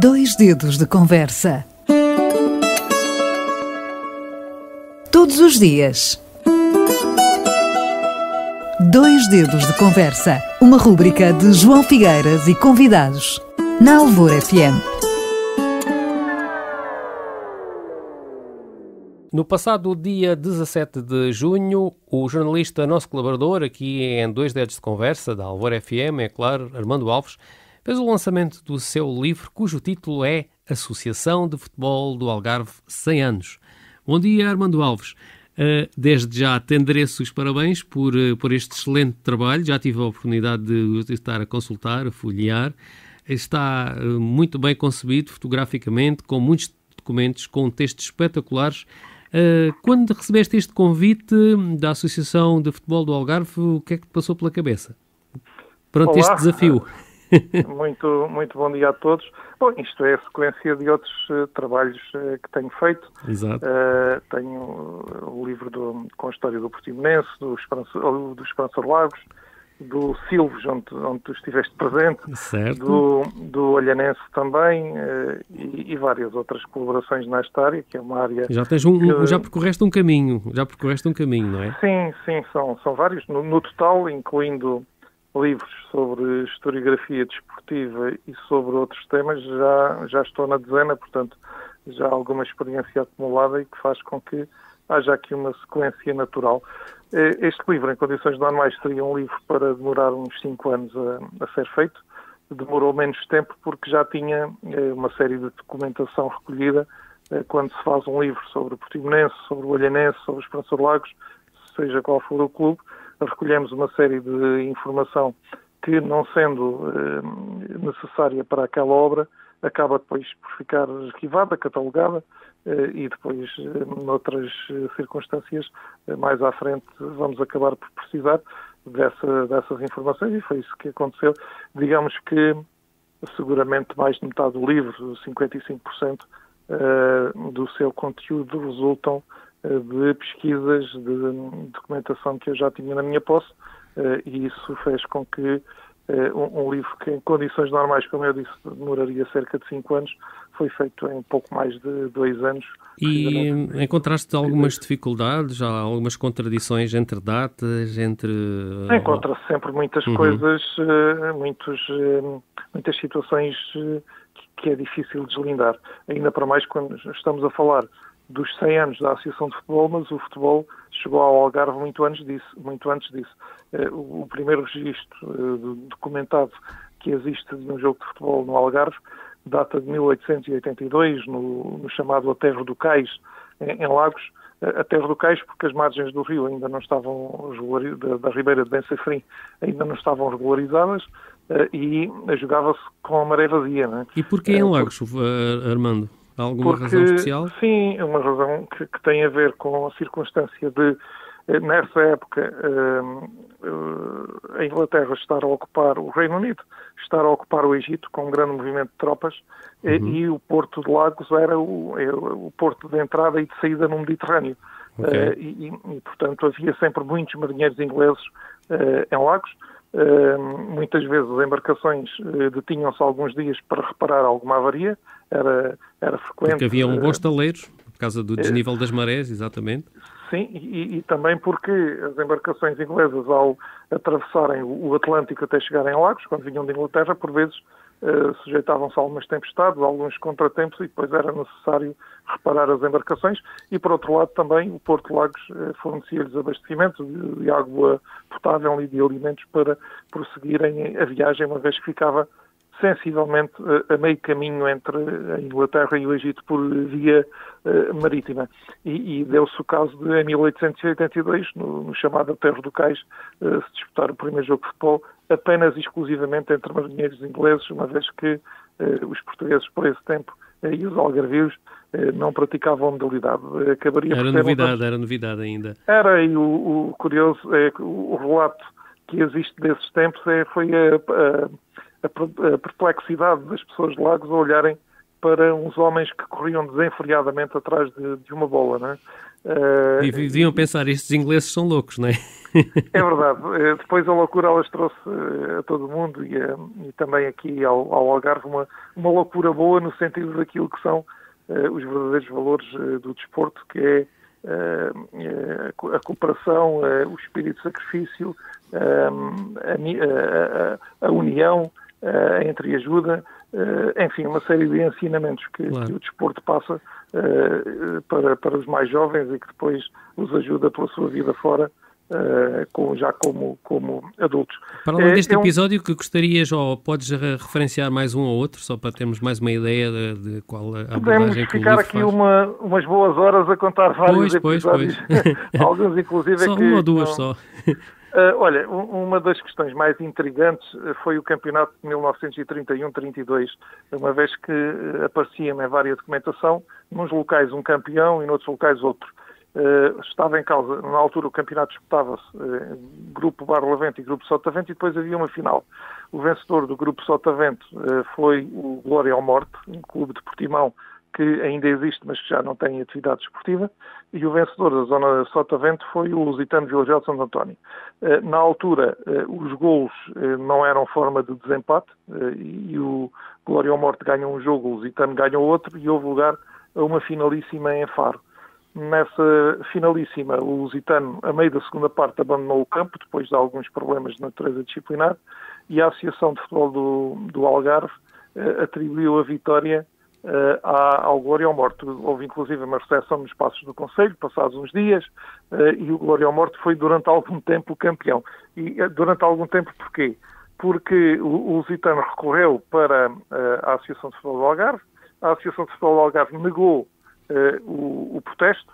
Dois dedos de conversa. Todos os dias. Dois dedos de conversa. Uma rúbrica de João Figueiras e convidados. Na Alvor FM. No passado dia 17 de junho, o jornalista, nosso colaborador aqui em Dois Dedos de Conversa, da Alvor FM, é claro, Armando Alves, fez o lançamento do seu livro, cujo título é Associação de Futebol do Algarve 100 anos. Bom dia, Armando Alves. Desde já te endereço os parabéns por este excelente trabalho. Já tive a oportunidade de estar a consultar, a folhear. Está muito bem concebido fotograficamente, com muitos documentos, com textos espetaculares. Quando recebeste este convite da Associação de Futebol do Algarve, o que é que te passou pela cabeça? Perante este desafio. Muito bom dia a todos. Bom, isto é a sequência de outros trabalhos que tenho feito. Exato. Tenho o livro com a história do Portimonense, do Esperança Lagos, do Silves, onde tu estiveste presente, certo. do Olhanense também, e várias outras colaborações nesta área, que é uma área... Já percorreste um caminho, não é? Sim, são vários. No total, incluindo livros sobre historiografia desportiva e sobre outros temas, já estou na dezena, portanto, já há alguma experiência acumulada e que faz com que haja aqui uma sequência natural. Este livro, em condições normais, seria um livro para demorar uns 5 anos a ser feito. Demorou menos tempo porque já tinha uma série de documentação recolhida quando se faz um livro sobre o Portimonense, sobre o Olhanense, sobre o Esperança Lagos, seja qual for o clube. Recolhemos uma série de informação que, não sendo necessária para aquela obra, acaba depois por ficar arquivada, catalogada, e depois, noutras circunstâncias, mais à frente, vamos acabar por precisar dessas informações, e foi isso que aconteceu. Digamos que, seguramente, mais de metade do livro, 55%, do seu conteúdo resultam de pesquisas, de documentação que eu já tinha na minha posse, e isso fez com que um livro que, em condições normais, como eu disse, demoraria cerca de 5 anos, foi feito em pouco mais de 2 anos. E encontraste algumas dificuldades, algumas contradições entre datas, Encontra-se sempre muitas coisas, muitas situações que é difícil deslindar. Ainda para mais quando estamos a falar dos 100 anos da Associação de Futebol, mas o futebol chegou ao Algarve muito antes disso. O primeiro registro documentado que existe de um jogo de futebol no Algarve data de 1882, no chamado Aterro do Cais, em Lagos. Aterro do Cais, porque as margens do rio ainda não estavam da Ribeira de Bencefrim ainda não estavam regularizadas, e jogava-se com a maré vazia. Não é? E porquê em Lagos, Armando? Há alguma razão especial? Sim, uma razão que tem a ver com a circunstância de, nessa época, a Inglaterra estar a ocupar o Reino Unido, estar a ocupar o Egito com um grande movimento de tropas, e o Porto de Lagos era o porto de entrada e de saída no Mediterrâneo. Okay. E, portanto, havia sempre muitos marinheiros ingleses em Lagos. Muitas vezes as embarcações detinham-se alguns dias para reparar alguma avaria, era frequente. Porque havia bons taleiros, por causa do desnível das marés, exatamente. Sim, e também porque as embarcações inglesas, ao atravessarem o Atlântico até chegarem a Lagos, quando vinham de Inglaterra, por vezes sujeitavam-se a algumas tempestades, a alguns contratempos, e depois era necessário reparar as embarcações. E, por outro lado, também o Porto de Lagos fornecia-lhes abastecimento de água potável e de alimentos para prosseguirem a viagem, uma vez que ficava sensivelmente a meio caminho entre a Inglaterra e o Egito por via marítima. E deu-se o caso de, em 1882, no chamado Aterro do Cais, se disputar o primeiro jogo de futebol apenas e exclusivamente entre marinheiros ingleses, uma vez que os portugueses, por esse tempo, e os algarvios não praticavam a modalidade. Era novidade ainda. Era, e o curioso é que o relato que existe desses tempos foi a perplexidade das pessoas de Lagos a olharem para uns homens que corriam desenfreadamente atrás de uma bola, não é? E deviam pensar, estes ingleses são loucos, não é? É verdade. Depois a loucura elas trouxe a todo o mundo e também aqui ao Algarve uma loucura boa no sentido daquilo que são os verdadeiros valores do desporto, que é a cooperação, o espírito de sacrifício, a união, a entreajuda, enfim, uma série de ensinamentos que o desporto passa para os mais jovens e que depois os ajuda pela sua vida fora, já como adultos. Para além deste episódio, que gostarias, ou podes referenciar mais um ou outro, só para termos mais uma ideia de qual a abordagem que o livro faz? Podemos ficar aqui umas boas horas a contar vários episódios. Alguns, inclusive, só uma ou duas só. Olha, uma das questões mais intrigantes foi o campeonato de 1931-32, uma vez que aparecia em várias documentação, nos locais um campeão e noutros locais outro. Estava em causa, na altura o campeonato disputava-se Grupo Barlavento e Grupo Sotavento e depois havia uma final. O vencedor do Grupo Sotavento foi o Glória ou Morte, um clube de Portimão que ainda existe, mas que já não tem atividade desportiva, e o vencedor da zona Sotavento foi o Lusitano Vila Real de Santo António. Na altura, os golos não eram forma de desempate, e o Glória ou Morte ganhou um jogo, o Lusitano ganhou outro, e houve lugar a uma finalíssima em Faro. Nessa finalíssima, o Lusitano, a meio da segunda parte, abandonou o campo, depois de alguns problemas de natureza disciplinar, e a Associação de Futebol do Algarve atribuiu a vitória ao Glória ou Morte. Houve inclusive uma recepção nos passos do Conselho, passados uns dias, e o Glória ou Morte foi durante algum tempo o campeão. E durante algum tempo porquê? Porque o Lusitano recorreu para a Associação de Futebol do Algarve, a Associação de Futebol do Algarve negou o protesto,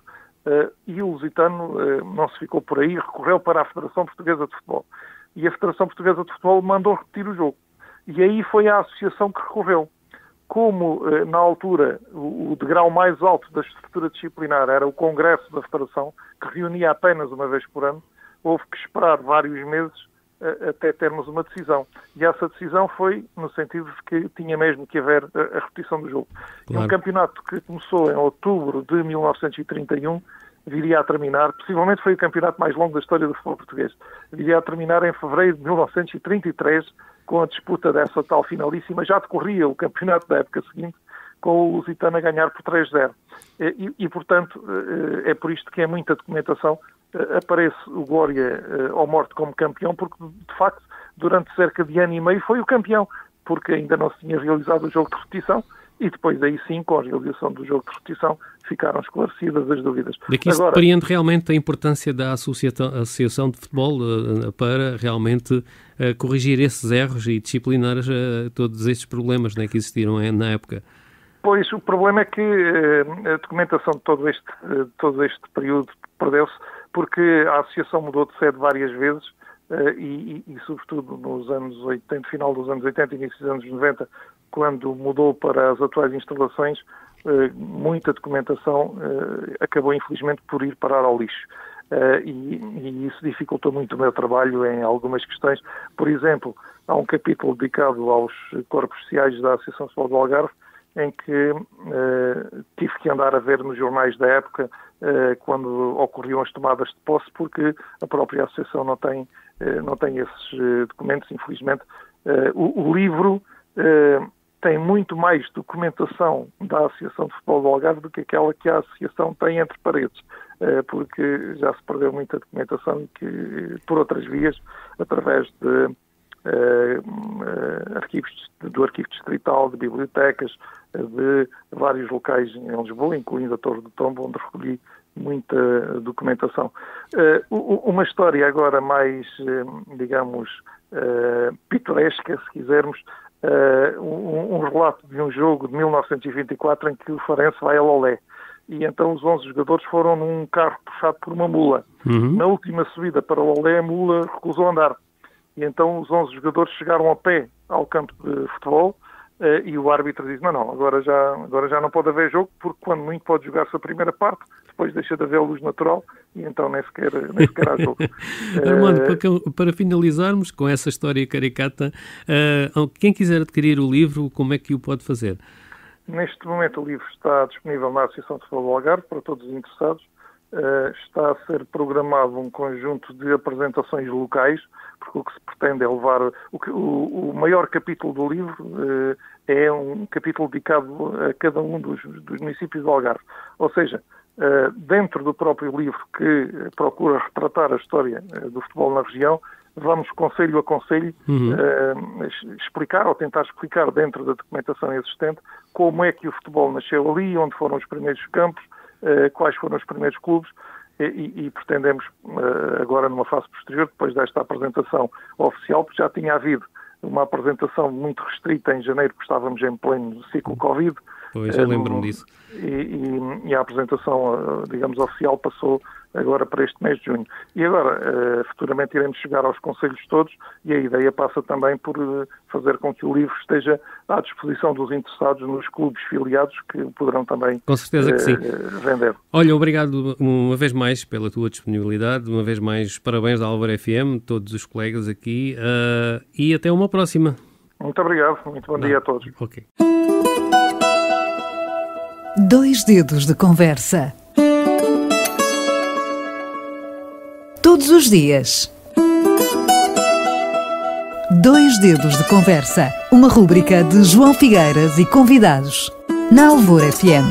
e o Lusitano não se ficou por aí, recorreu para a Federação Portuguesa de Futebol. E a Federação Portuguesa de Futebol mandou repetir o jogo. E aí foi a associação que recorreu. Como, na altura, o degrau mais alto da estrutura disciplinar era o Congresso da Federação, que reunia apenas uma vez por ano, houve que esperar vários meses até termos uma decisão. E essa decisão foi no sentido de que tinha mesmo que haver a repetição do jogo. Claro. E um campeonato que começou em outubro de 1931 viria a terminar, possivelmente foi o campeonato mais longo da história do futebol português, viria a terminar em fevereiro de 1933, com a disputa dessa tal finalíssima. Já decorria o campeonato da época seguinte, com o Lusitano a ganhar por 3-0. E, portanto, é por isto que é muita documentação. Aparece o Glória ou Morte como campeão, porque, de facto, durante cerca de ano e meio foi o campeão, porque ainda não se tinha realizado o jogo de repetição, e depois aí sim, com a realização do jogo de repetição, ficaram esclarecidas as dúvidas. Daqui se depreende realmente a importância da Associação de Futebol para realmente corrigir esses erros e disciplinar todos estes problemas, né, que existiram na época. Pois, o problema é que a documentação de todo este período perdeu-se, porque a Associação mudou de sede várias vezes, e sobretudo nos anos 80, final dos anos 80 e início dos anos 90, quando mudou para as atuais instalações, muita documentação acabou infelizmente por ir parar ao lixo. E isso dificultou muito o meu trabalho em algumas questões. Por exemplo, há um capítulo dedicado aos corpos sociais da Associação de Futebol do Algarve, em que tive que andar a ver nos jornais da época quando ocorriam as tomadas de posse, porque a própria Associação não tem esses documentos, infelizmente. O livro tem muito mais documentação da Associação de Futebol do Algarve do que aquela que a Associação tem entre paredes, porque já se perdeu muita documentação que, por outras vias, através de arquivos do Arquivo Distrital, de bibliotecas, de vários locais em Lisboa, incluindo a Torre do Tombo, onde recolhi muita documentação. Uma história agora mais, digamos, pitoresca, se quisermos, um relato de um jogo de 1924 em que o Farense vai a Lolé. E então os 11 jogadores foram num carro puxado por uma mula. Uhum. Na última subida para Lolé, a mula recusou andar. E então os 11 jogadores chegaram a pé ao campo de futebol, e o árbitro diz, não, agora já não pode haver jogo, porque quando muito pode jogar-se a primeira parte, depois deixa de haver luz natural, e então nem sequer há jogo. Armando, para finalizarmos com essa história caricata, quem quiser adquirir o livro, como é que o pode fazer? Neste momento o livro está disponível na Associação de Futebol do Algarve para todos os interessados. Está a ser programado um conjunto de apresentações locais, porque o que se pretende é levar... O maior capítulo do livro é um capítulo dedicado a cada um dos municípios do Algarve. Ou seja, dentro do próprio livro que procura retratar a história do futebol na região, vamos concelho a concelho explicar ou tentar explicar dentro da documentação existente como é que o futebol nasceu ali, onde foram os primeiros campos, quais foram os primeiros clubes e pretendemos agora numa fase posterior, depois desta apresentação oficial, porque já tinha havido uma apresentação muito restrita em janeiro, porque estávamos em pleno ciclo Covid. Pois, eu lembro-me disso. E a apresentação, digamos, oficial passou agora para este mês de junho. E agora, futuramente iremos chegar aos concelhos todos e a ideia passa também por fazer com que o livro esteja à disposição dos interessados nos clubes filiados que poderão também com certeza que sim. Vender. Olha, obrigado uma vez mais pela tua disponibilidade, uma vez mais parabéns à Álvaro FM, todos os colegas aqui e até uma próxima. Muito obrigado, muito bom dia a todos. Ok. 2 dedos de conversa. Todos os dias. 2 dedos de conversa. Uma rúbrica de João Figueiras e convidados. Na Alvor FM.